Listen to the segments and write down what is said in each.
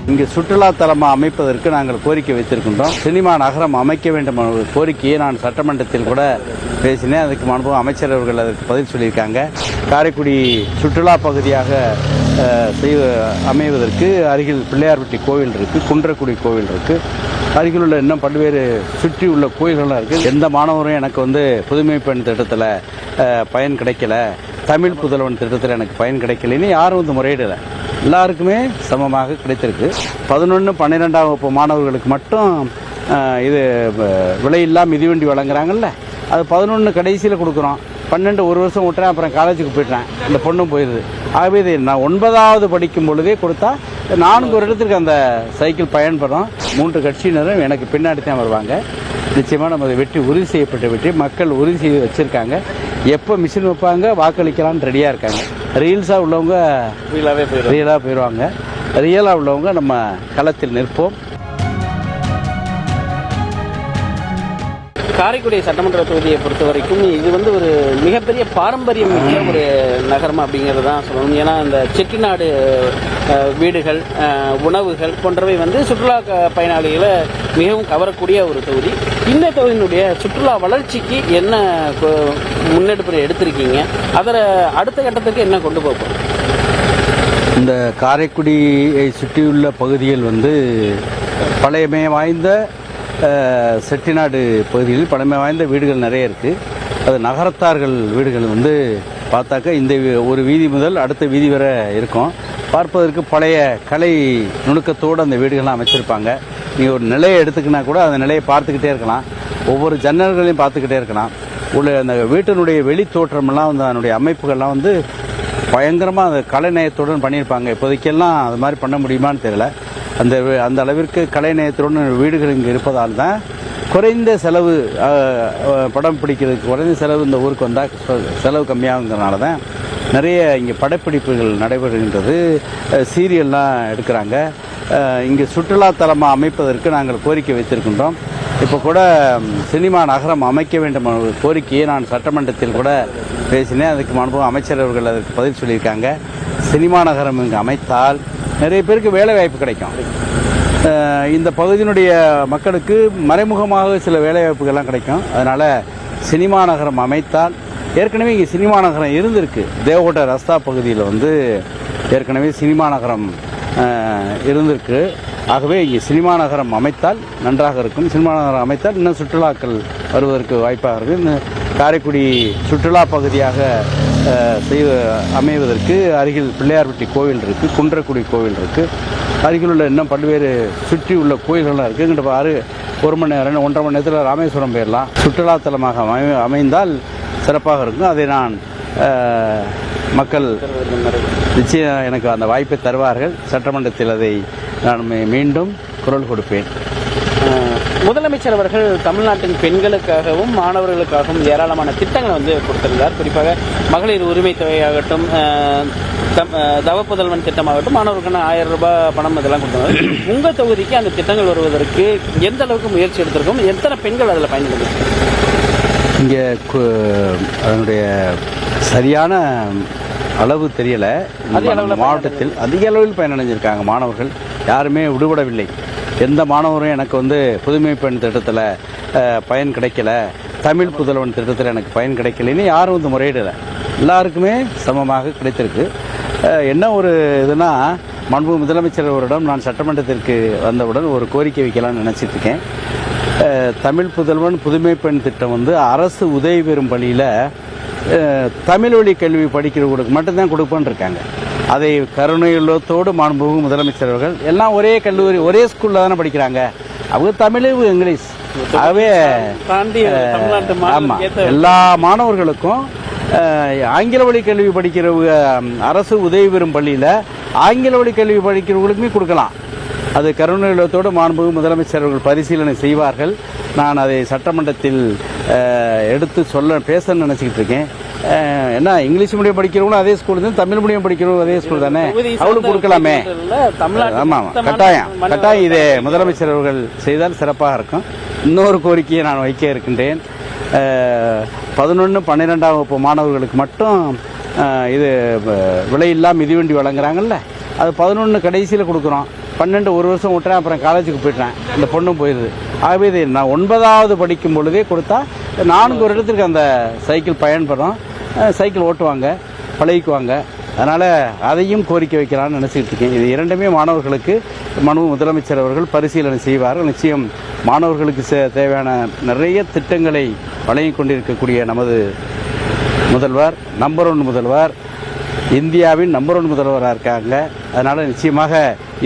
இங்கு சுற்றுலா தலமாக அமைப்பதற்கு நாங்கள் கோரிக்கை வைத்திருக்கின்றோம். சினிமா நகரம் அமைக்க வேண்டும் என்ற கோரிக்கையை நான் சட்டமன்றத்தில் கூட பேசினேன். அதுக்கு முன்பு அமைச்சர் அவர்கள் அதற்கு பதில் சொல்லியிருக்காங்க. காரைக்குடி சுற்றுலா பகுதியாக அமைவதற்கு அருகில் பிள்ளையார்பட்டி கோவில் இருக்குது, குன்றக்குடி கோவில் இருக்குது, அருகில் உள்ள இன்னும் பல்வேறு சுற்றி உள்ள கோயில்கள்லாம் இருக்குது. எந்த மாணவரும் எனக்கு புதுமை பெண் திட்டத்தில் பயன் கிடைக்கல, தமிழ் புதல்வன் திட்டத்தில் எனக்கு பயன் கிடைக்கலன்னு யாரும் முறையிடலை. எல்லாருக்குமே சமமாக கிடைத்திருக்கு. 11, 12ஆம் வகுப்பு மாணவர்களுக்கு மட்டும் இது விலையில்லா மிதிவண்டி வழங்குறாங்கல்ல, அது 11 கடைசியில் கொடுக்குறோம். 12 ஒரு வருஷம் விட்டுறேன், அப்புறம் காலேஜுக்கு போய்ட்றேன், இந்த பொண்ணும் போயிடுது. ஆகவே இது நான் 9வது படிக்கும் பொழுதே கொடுத்தா 4 வருடத்திற்கு அந்த சைக்கிள் பயன்படும். 3 கட்சியினரும் எனக்கு பின்னாடி தான் வருவாங்க. நிச்சயமாக நம்ம வெற்றி உறுதி செய்யப்பட்ட வெற்றி மக்கள் உறுதி செய்து வச்சுருக்காங்க. எப்போ மிஷின் வைப்பாங்க வாக்களிக்கலான்னு ரெடியாக இருக்காங்க. ரீல்ஸாக உள்ளவங்க ரியலாக போயிடுவாங்க, ரியலாக உள்ளவங்க நம்ம களத்தில் நிற்போம். காரைக்குடி சட்டமன்ற தொகுதியை பொறுத்த வரைக்கும் இது ஒரு மிகப்பெரிய பாரம்பரியம் மிக்க ஒரு நகரம் அப்படிங்கிறது தான் சொல்லணும். ஏன்னா இந்த செட்டிநாடு வீடுகள், உணவுகள் போன்றவை சுற்றுலா பயனாளிகளை மிகவும் கவரக்கூடிய ஒரு தொகுதி. இந்த தொகுதியினுடைய சுற்றுலா வளர்ச்சிக்கு என்ன முன்னெடுப்பு எடுத்திருக்கீங்க, அதில் அடுத்த கட்டத்துக்கு என்ன கொண்டு போகும்? இந்த காரைக்குடியை சுற்றியுள்ள பகுதிகள் பழையமை வாய்ந்த செட்டிநாடு பகுதியில் பழமை வாய்ந்த வீடுகள் நிறைய இருக்குது. அது நகரத்தார்கள் வீடுகள் பார்த்தாக்கா இந்த ஒரு வீதி முதல் அடுத்த வீதி வரை இருக்கும். பார்ப்பதற்கு பழைய கலை நுணுக்கத்தோடு அந்த வீடுகள்லாம் அமைச்சிருப்பாங்க. நீங்கள் ஒரு நிலையை எடுத்துக்கினா கூட அந்த நிலையை பார்த்துக்கிட்டே இருக்கலாம், ஒவ்வொரு ஜன்னல்களையும் பார்த்துக்கிட்டே இருக்கலாம். உள்ள அந்த வீட்டினுடைய வெளி தோற்றமெல்லாம் அதனுடைய அமைப்புகள்லாம் பயங்கரமாக அந்த கலைநயத்துடன் பண்ணியிருப்பாங்க. இப்போதைக்கெல்லாம் அது மாதிரி பண்ண முடியுமான்னு தெரியல. அந்த அளவிற்கு கலைநயத்துடன் வீடுகள் இங்கே இருப்பதால் தான் குறைந்த செலவு, படம் பிடிக்கிறதுக்கு குறைந்த செலவு இந்த ஊருக்கு வந்தால் செலவு கம்மியாகுங்கிறனால தான் நிறைய இங்கே படப்பிடிப்புகள் நடைபெறுகின்றது, சீரியல்லாம் எடுக்கிறாங்க. இங்கே சுற்றுலா தலமாக அமைப்பதற்கு நாங்கள் கோரிக்கை வைத்திருக்கின்றோம். இப்போ கூட சினிமா நகரம் அமைக்க வேண்டும் என்ற கோரிக்கையை நான் சட்டமன்றத்தில் கூட பேசினேன். அதுக்கு முன்பு அமைச்சர் அவர்கள் அதற்கு பதில் சொல்லியிருக்காங்க. சினிமா நகரம் இங்கே அமைத்தால் நிறைய பேருக்கு வேலை வாய்ப்பு கிடைக்கும். இந்த பகுதியினுடைய மக்களுக்கு மறைமுகமாக சில வேலை வாய்ப்புகள்லாம் கிடைக்கும். அதனால் சினிமா நகரம் அமைத்தால், ஏற்கனவே இங்கே சினிமா நகரம் இருந்திருக்கு. தேவகோட்டை ரஸ்தா பகுதியில் ஏற்கனவே சினிமா நகரம் இருந்திருக்கு. ஆகவே இங்கே சினிமா நகரம் அமைத்தால் நன்றாக இருக்கும். சினிமா நகரம் அமைத்தால் இன்னும் சுற்றுலாக்கள் வருவதற்கு வாய்ப்பாக இருக்குது. காரைக்குடி சுற்றுலா பகுதியாக அமைவதற்கு அருகில் பிள்ளையார்பட்டி கோவில் இருக்குது, குன்றக்குடி கோவில் இருக்குது, அருகில் உள்ள இன்னும் பல்வேறு சுற்றி உள்ள கோயில்கள்லாம் இருக்குது. இங்கிட்ட 1 மணி நேரம் 1.5 மணி நேரத்தில் ராமேஸ்வரம் போயிடலாம். சுற்றுலாத்தலமாக அமைந்தால் சிறப்பாக இருக்கும். அதை நான் மக்கள் நிச்சயம் எனக்கு அந்த வாய்ப்பை தருவார்கள். சட்டமன்றத்தில் அதை நான் மீண்டும் குரல் கொடுப்பேன். முதலமைச்சர் அவர்கள் தமிழ்நாட்டின் பெண்களுக்காகவும் மாணவர்களுக்காகவும் ஏராளமான திட்டங்களை கொடுத்திருந்தார். குறிப்பாக மகளிர் உரிமை தொகையாகட்டும், தவப்புதல்வன் திட்டமாகட்டும், மாணவர்களுக்கான 1000 ரூபாய் பணம் இதெல்லாம் கொடுத்தாங்க. உங்கள் தொகுதிக்கு அந்த திட்டங்கள் வருவதற்கு எந்த அளவுக்கு முயற்சி எடுத்திருக்கோம், எத்தனை பெண்கள் அதில் பயன்படுது? இங்கே அதனுடைய சரியான அளவு தெரியல. மாவட்டத்தில் அதிக அளவில் பயனடைஞ்சிருக்காங்க மாணவர்கள், யாருமே விடுபடவில்லை. எந்த மாணவரும் எனக்கு புதுமை பெண் திட்டத்தில் பயன் கிடைக்கல, தமிழ் புதல்வன் திட்டத்தில் எனக்கு பயன் கிடைக்கலன்னு யாரும் முறையிடலை. எல்லாருக்குமே சமமாக கிடைத்திருக்கு. என்ன ஒரு இதுனா, மாண்பு முதலமைச்சர் அவரிடம் நான் சட்டமன்றத்திற்கு வந்தவுடன் ஒரு கோரிக்கை வைக்கலாம்னு நினச்சிட்ருக்கேன். தமிழ் புதல்வன் புதுமை பெண் திட்டம் அரசு உதவி பெறும் பள்ளியில் தமிழ் வழி கல்வி படிக்கிறவங்களுக்கு மட்டும்தான் கொடுப்பேன்னு இருக்காங்க. அதை கருணையுள்ளத்தோடு மாண்புமிகு முதலமைச்சர் அவர்கள் எல்லாம் ஒரே கல்லூரி ஒரே ஸ்கூலில் தானே படிக்கிறாங்க, அவங்க தமிழ் இங்கிலீஷ். ஆகவே ஆமாம், எல்லா மாணவர்களுக்கும் ஆங்கில வழி கல்வி படிக்கிறவங்க அரசு உதவி பெறும் பள்ளியில் ஆங்கில வழி கல்வி படிக்கிறவங்களுக்குமே கொடுக்கலாம். அது கருணையுள்ளத்தோடு மாண்புமிகு முதலமைச்சர் அவர்கள் பரிசீலனை செய்வார்கள். நான் அதை சட்டமன்றத்தில் எடுத்து பேசணும்னு நினச்சிக்கிட்டு இருக்கேன். என்ன இங்கிலீஷ் மீடியம் படிக்கிறவங்களும் அதே ஸ்கூல் தான், தமிழ் மீடியம் படிக்கிறவங்க அதே ஸ்கூல் தானே, அவளுக்கு கொடுக்கலாமே. ஆமாம், கட்டாயம் இதை முதலமைச்சர் அவர்கள் செய்தால் சிறப்பாக இருக்கும். இன்னொரு கோரிக்கையை நான் வைக்க இருக்கின்றேன். 11, 12ஆம் வகுப்பு மாணவர்களுக்கு மட்டும் இது விலையில்லா மிதிவண்டி வழங்குறாங்கல்ல, அது 11 கடைசியில் கொடுக்குறோம். 12 ஒரு வருஷம் விட்டுறேன், அப்புறம் காலேஜுக்கு போயிட்டேன், இந்த பொண்ணும் போயிடுது. ஆகவே இது நான் 9வது படிக்கும் பொழுதே கொடுத்தா 4 வருடத்திற்கு அந்த சைக்கிள் பயன்படும், சைக்கிள் ஓட்டுவாங்க, பழகிக்குவாங்க. அதனால் அதையும் கோரிக்கை வைக்கலாம்னு நினச்சிக்கிட்டு இருக்கேன். இது இரண்டுமே மாணவர்களுக்கு முதலமைச்சர் அவர்கள் பரிசீலனை செய்வார்கள். நிச்சயம் மாணவர்களுக்கு தேவையான நிறைய திட்டங்களை வழங்கி கொண்டிருக்கக்கூடிய நமது முதல்வர், நம்பர் 1 முதல்வர், இந்தியாவின் நம்பர் 1 முதல்வராக இருக்காங்க. அதனால் நிச்சயமாக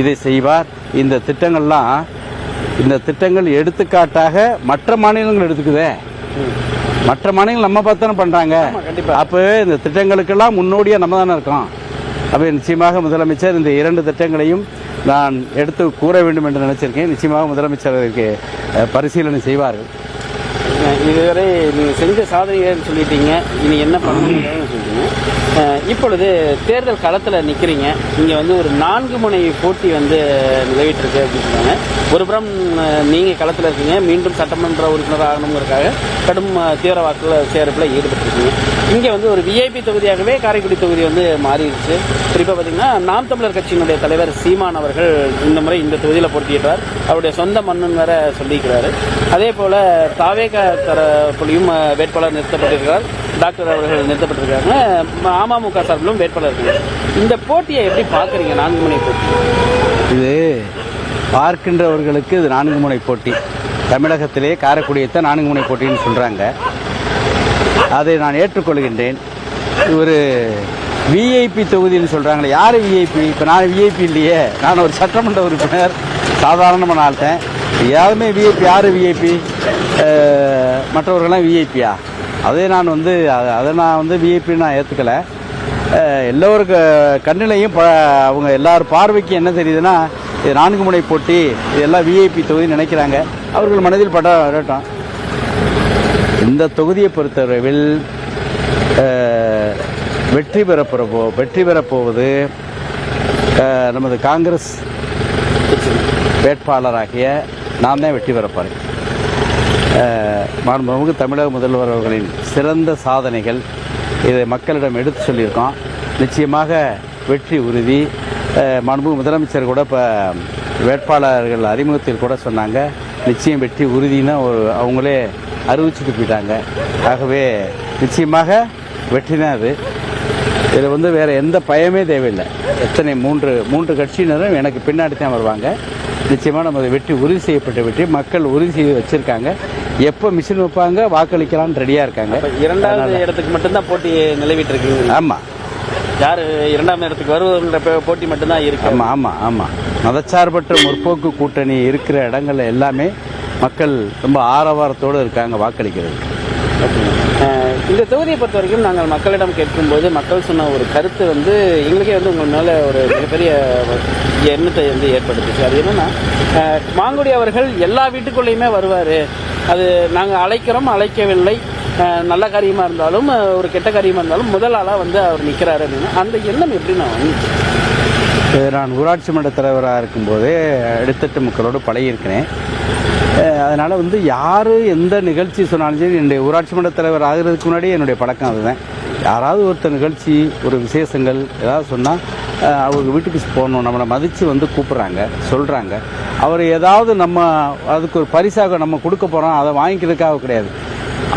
இதை செய்வார். இந்த திட்டங்கள் எடுத்துக்காட்டாக மற்ற மாநிலங்கள் எடுத்துக்குதே, மற்ற மாநிலங்கள் நம்ம பார்த்தானே பண்ணுறாங்க. அப்போ இந்த திட்டங்களுக்கெல்லாம் முன்னோடியாக நம்ம தானே இருக்கோம். அப்போ நிச்சயமாக முதலமைச்சர் இந்த 2 திட்டங்களையும் நான் எடுத்து கூற வேண்டும் என்று நினைச்சிருக்கேன். நிச்சயமாக முதலமைச்சர் அதற்கு பரிசீலனை செய்வார்கள். இதுவரை நீங்கள் செஞ்ச சாதனைகள்னு சொல்லிட்டீங்க, இனி என்ன பண்ணுறீங்கன்னு சொல்லிட்டீங்க. இப்பொழுது தேர்தல் களத்தில் நிற்கிறீங்க. இங்கே வந்து ஒரு 4 முனை போட்டி வந்து நிலவிட்டு இருக்கு அப்படின்னு சொன்னாங்க. ஒரு புறம் நீங்கள் களத்தில் இருக்கீங்க, மீண்டும் சட்டமன்ற உறுப்பினர் ஆகணுங்கிறதுக்காக கடும் தீவிர வாக்குகள் சேரப்பில் ஈடுபட்டிருக்கீங்க. இங்கே வந்து ஒரு விஐபி தொகுதியாகவே காரைக்குடி தொகுதி வந்து மாறிடுச்சு. குறிப்பாக பார்த்தீங்கன்னா நாம் தமிழர் கட்சியினுடைய தலைவர் சீமான் அவர்கள் இந்த முறை இந்த தொகுதியில் போட்டியிட்டார். அவருடைய சொந்த மண்ணுன்னு வேற சொல்லியிருக்கிறாரு. அதே போல் தாவேக தரப்புலையும் வேட்பாளர் நிறுத்தப்பட்டிருக்கிறார். டாக்டர் அவர்கள் நிறுத்தப்பட்டிருக்காங்க. அமமுக சார்பிலும் வேட்பாளர் இருக்காங்க. இந்த போட்டியை எப்படி பார்க்குறீங்க? 4 முனை போட்டி இது பார்க்கின்றவர்களுக்கு இது 4 முனை போட்டி. தமிழகத்திலே காரைக்குடியத்தை 4 முனை போட்டின்னு சொல்கிறாங்க. அதை நான் ஏற்றுக்கொள்கின்றேன். ஒரு விஐபி தொகுதின்னு சொல்கிறாங்களே, யார் விஐபி? இப்போ நான் விஐபி இல்லையே, நான் ஒரு சட்டமன்ற உறுப்பினர், சாதாரணமான ஆள்தேன். யாருமே விஐபி, யார் விஐபி? மற்றவர்கள்லாம் விஐபியா? அதை நான் வந்து விஐபி நான் ஏற்றுக்கலை. எல்லோருக்கு கண்ணிலையும் அவங்க எல்லார் பார்வைக்கு என்ன தெரியுதுன்னா, இது 4 முனை போட்டி, இதெல்லாம் விஐபி தொகுதின்னு நினைக்கிறாங்க. அவர்கள் மனதில் படட்டும். இந்த தொகுதியை பொறுத்தவரையில் வெற்றி பெறப்போவது நமது காங்கிரஸ் வேட்பாளராகிய நான் தான் வெற்றி பெறப்போறேன். மாண்புமிகு தமிழக முதல்வர் அவர்களின் சிறந்த சாதனைகள் இதை மக்களிடம் எடுத்து சொல்லியிருக்கோம். நிச்சயமாக வெற்றி உறுதி. மாண்புமிகு முதலமைச்சர் கூட இப்போ வேட்பாளர்கள் அறிமுகத்தில் கூட சொன்னாங்க, நிச்சயம் வெற்றி உறுதின்னு அவங்களே அறிவிச்சுட்டு போயிட்டாங்க. ஆகவே நிச்சயமாக வெற்றி தான் அது. இதில் வந்து வேறு எந்த பயமே தேவையில்லை. எத்தனை 3 கட்சியினரும் எனக்கு பின்னாடி தான் வருவாங்க. நிச்சயமாக நமது வெற்றி உறுதி செய்யப்பட்ட வெற்றி. மக்கள் உறுதி செய்து வச்சுருக்காங்க. எப்போ மிஷின் வைப்பாங்க, வாக்களிக்கலாம்னு ரெடியாக இருக்காங்க. 2வது இடத்துக்கு மட்டும்தான் போட்டி நிலவிட்டு இருக்கு. ஆமாம், யார் 2ஆம் இடத்துக்கு வருவதுன்ற போட்டி மட்டும்தான் இருக்கு. ஆமாம். மதச்சார்பற்ற முற்போக்கு கூட்டணி இருக்கிற இடங்கள்ல எல்லாமே மக்கள் ரொம்ப ஆரவாரத்தோடு இருக்காங்க வாக்களிக்கிறது. இந்த தொகுதியை பொறுத்த வரைக்கும் நாங்கள் மக்களிடம் கேட்கும்போது மக்கள் சொன்ன ஒரு கருத்து வந்து எங்களுக்கே வந்து உங்கள் மேலே ஒரு மிகப்பெரிய எண்ணத்தை வந்து ஏற்படுத்துச்சு. அது என்னன்னா, மாங்குடி அவர்கள் எல்லா வீட்டுக்குள்ளேயுமே வருவார். அது நாங்கள் அழைக்கவில்லை. நல்ல காரியமாக இருந்தாலும் ஒரு கெட்ட காரியமாக இருந்தாலும் முதல் ஆளாக வந்து அவர் நிற்கிறாரு அப்படின்னா அந்த எண்ணம் எப்படி நான் ஊராட்சி மன்ற தலைவராக இருக்கும்போதே அடித்தட்டு மக்களோடு பழகியிருக்கிறேன். அதனால் வந்து யார் எந்த நிகழ்ச்சி சொன்னாலும் சரி, என்னுடைய ஊராட்சி மன்ற தலைவர் ஆகிறதுக்கு முன்னாடி என்னுடைய பழக்கம் அதுதான். யாராவது ஒருத்தர் நிகழ்ச்சி, ஒரு விசேஷங்கள் ஏதாவது சொன்னால் அவங்க வீட்டுக்கு போகணும், நம்மளை மதித்து வந்து கூப்பிட்றாங்க, சொல்கிறாங்க. அவர் ஏதாவது நம்ம அதுக்கு ஒரு பரிசாக நம்ம கொடுக்க போகிறோம், அதை வாங்கிக்கிறதுக்காக கிடையாது.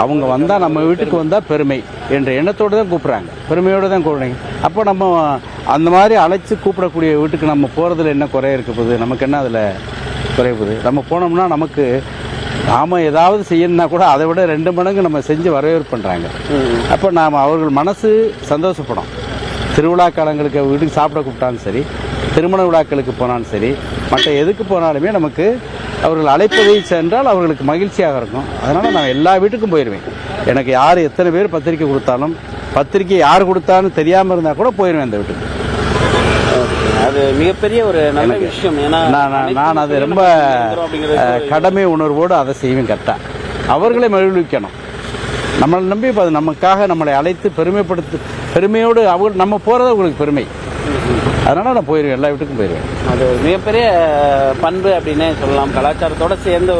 அவங்க வந்தால் நம்ம வீட்டுக்கு வந்தால் பெருமை என்ற எண்ணத்தோடு தான் கூப்பிட்றாங்க, பெருமையோடு தான் கூப்பிட்றாங்க. அப்போ நம்ம அந்த மாதிரி அழைச்சி கூப்பிடக்கூடிய வீட்டுக்கு நம்ம போகிறதுல என்ன குறை இருக்க போகுது? நமக்கு என்ன அதில் குறைவுது? நம்ம போனோம்னா நமக்கு நாம் ஏதாவது செய்யணும்னா கூட அதை விட 2 மடங்கு நம்ம செஞ்சு வரவேற்பு பண்ணுறாங்க. அப்போ நாம் அவர்கள் மனசு சந்தோஷப்படும். திருவிழா காலங்களுக்கு வீட்டுக்கு சாப்பிட கூப்பிட்டாலும் சரி, திருமண விழாக்களுக்கு போனாலும் சரி, மற்ற எதுக்கு போனாலுமே நமக்கு அவர்கள் அழைப்பதை சென்றால் அவர்களுக்கு மகிழ்ச்சியாக இருக்கும். அதனால் நான் எல்லா வீட்டுக்கும் போயிடுவேன். எனக்கு யார் எத்தனை பேர் பத்திரிக்கை கொடுத்தாலும், பத்திரிக்கை யார் கொடுத்தாலும் தெரியாமல் இருந்தால் கூட போயிடுவேன் அந்த வீட்டுக்கு. அது மிகப்பெரிய ஒரு நல்ல விஷயம். ஏன்னா நான் அது ரொம்ப கடமை உணர்வோடு அதை செய்வேன். கரெக்டாக அவர்களை மகிழ்விக்கணும். நம்மளை நம்பி இப்போ அது நமக்காக நம்மளை அழைத்து பெருமையோடு நம்ம போகிறது அவங்களுக்கு பெருமை. அதனால் நான் போயிடுவேன், எல்லா வீட்டுக்கும் போயிடுவேன். அது ஒரு மிகப்பெரிய பண்பு அப்படின்னே சொல்லலாம். கலாச்சாரத்தோடு சேர்ந்த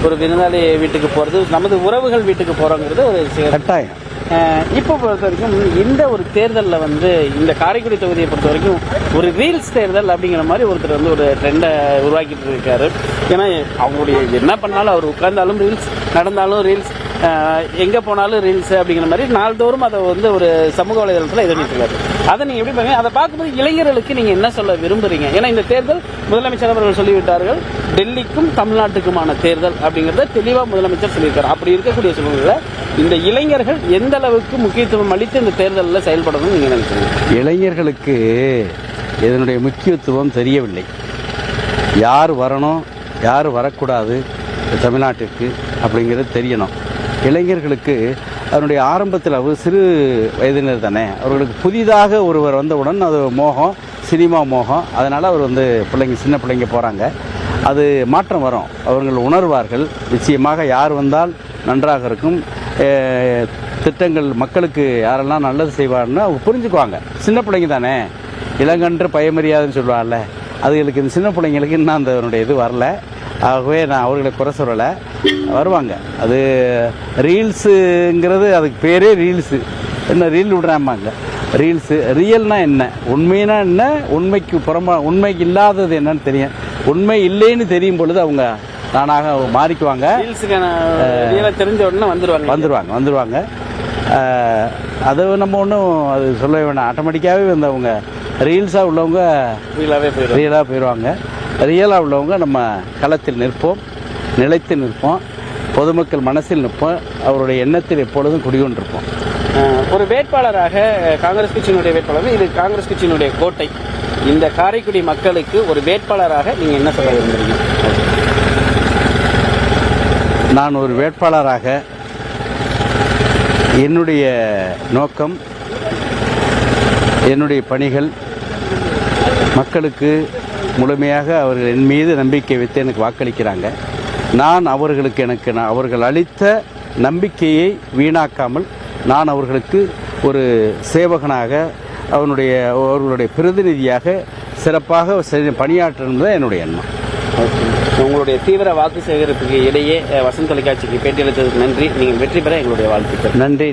ஒரு விருந்தாளி வீட்டுக்கு போகிறது, நமது உறவுகள் வீட்டுக்கு போகிறோங்கிறது ஒரு கட்டாயம். இப்போ பொறுத்த வரைக்கும் இந்த ஒரு தேர்தலில் வந்து இந்த காரைக்குடி தொகுதியை பொறுத்த வரைக்கும் ஒரு ரீல்ஸ் தேர்தல் அப்படிங்கிற மாதிரி ஒருத்தர் வந்து ஒரு ட்ரெண்டை உருவாக்கிட்டு இருக்காரு. ஏன்னா அவங்களுடைய என்ன பண்ணாலும் அவர் உட்கார்ந்தாலும் ரீல்ஸ், நடந்தாலும் ரீல்ஸ், எங்கே போனாலும் ரீல்ஸ் அப்படிங்கிற மாதிரி நாள்தோறும் அதை வந்து ஒரு சமூக வலைதளத்தில் இது பண்ணிட்டு அதை நீங்கள் எப்படி பாருங்க? அதை பார்க்கும்போது இளைஞர்களுக்கு நீங்கள் என்ன சொல்ல விரும்புறீங்க? ஏன்னா இந்த தேர்தல் முதலமைச்சர் அவர்கள் சொல்லிவிட்டார்கள், டெல்லிக்கும் தமிழ்நாட்டுக்குமான தேர்தல் அப்படிங்கிறத தெளிவாக முதலமைச்சர் சொல்லியிருக்காரு. அப்படி இருக்கக்கூடிய சூழ்நிலையில் இந்த இளைஞர்கள் எந்த அளவுக்கு முக்கியத்துவம் அளித்து இந்த தேர்தலில் செயல்படணும்னு நீங்கள் நினைக்கிறீங்க? இளைஞர்களுக்கு இதனுடைய முக்கியத்துவம் தெரியவில்லை. யார் வரணும், யார் வரக்கூடாது தமிழ்நாட்டிற்கு அப்படிங்கிறது தெரியணும். இளைஞர்களுக்கு அதனுடைய ஆரம்பத்தில் அவர் சிறு வயதினர் தானே, அவர்களுக்கு புதிதாக ஒருவர் வந்தவுடன் அது மோகம், சினிமா மோகம். அதனால் அவர் வந்து சின்ன பிள்ளைங்க போகிறாங்க. அது மாற்றம் வரும், அவர்கள் உணர்வார்கள். நிச்சயமாக யார் வந்தால் நன்றாக இருக்கும், திட்டங்கள் மக்களுக்கு யாரெல்லாம் நல்லது செய்வார்னு அவங்க புரிஞ்சுக்குவாங்க. சின்ன பிள்ளைங்க தானே, இளங்கன்று பயமறியாதுன்னு சொல்லுவாங்கல்ல, அதுகளுக்கு இந்த சின்ன பிள்ளைங்களுக்கு இன்னும் அந்த இது வரல. ஆகவே நான் அவர்களை குறை சொல்லலை, வருவாங்க. அது ரீல்ஸுங்கிறது அதுக்கு பேரே ரீல்ஸு. என்ன ரீல் விடுறாமாங்க? ரீல்ஸு ரியல்னா என்ன, உண்மைனா என்ன, உண்மைக்கு உண்மைக்கு இல்லாதது என்னன்னு தெரியும். உண்மை இல்லைன்னு தெரியும் பொழுது அவங்க தானாக மாறிக்குவாங்க. தெரிஞ்ச உடனே வந்துடுவாங்க. அது நம்ம ஒன்றும் அது சொல்ல வேண்டாம். ஆட்டோமேட்டிக்காகவே வந்து அவங்க ரீல்ஸாக உள்ளவங்க ரியலாக போயிடுவாங்க. ரியலாக உள்ளவங்க நம்ம களத்தில் நிற்போம், நிலைத்து நிற்போம், பொதுமக்கள் மனசில் நிற்போம், அவருடைய எண்ணத்தில் எப்பொழுதும் குடிகொண்டிருப்போம். ஒரு வேட்பாளராக காங்கிரஸ் கட்சியினுடைய வேட்பாளர், இது காங்கிரஸ் கட்சியினுடைய கோட்டை, இந்த காரைக்குடி மக்களுக்கு ஒரு வேட்பாளராக நீங்கள் என்ன சொல்ல விரும்புகிறீங்க? நான் ஒரு வேட்பாளராக என்னுடைய நோக்கம், என்னுடைய பணிகள் மக்களுக்கு முழுமையாக அவர்கள் என் மீது நம்பிக்கை வைத்து எனக்கு வாக்களிக்கிறாங்க. நான் அவர்கள் அளித்த நம்பிக்கையை வீணாக்காமல் நான் அவர்களுக்கு ஒரு சேவகனாக அவர்களுடைய பிரதிநிதியாக சிறப்பாக பணியாற்றணும் தான் என்னுடைய எண்ணம். உங்களுடைய தீவிர வாக்கு சேகரிப்புக்கு இடையே வசந்த் தொலைக்காட்சிக்கு பேட்டியளித்ததுக்கு நன்றி. நீங்கள் வெற்றி பெற எங்களுடைய வாழ்த்துக்கள். நன்றி.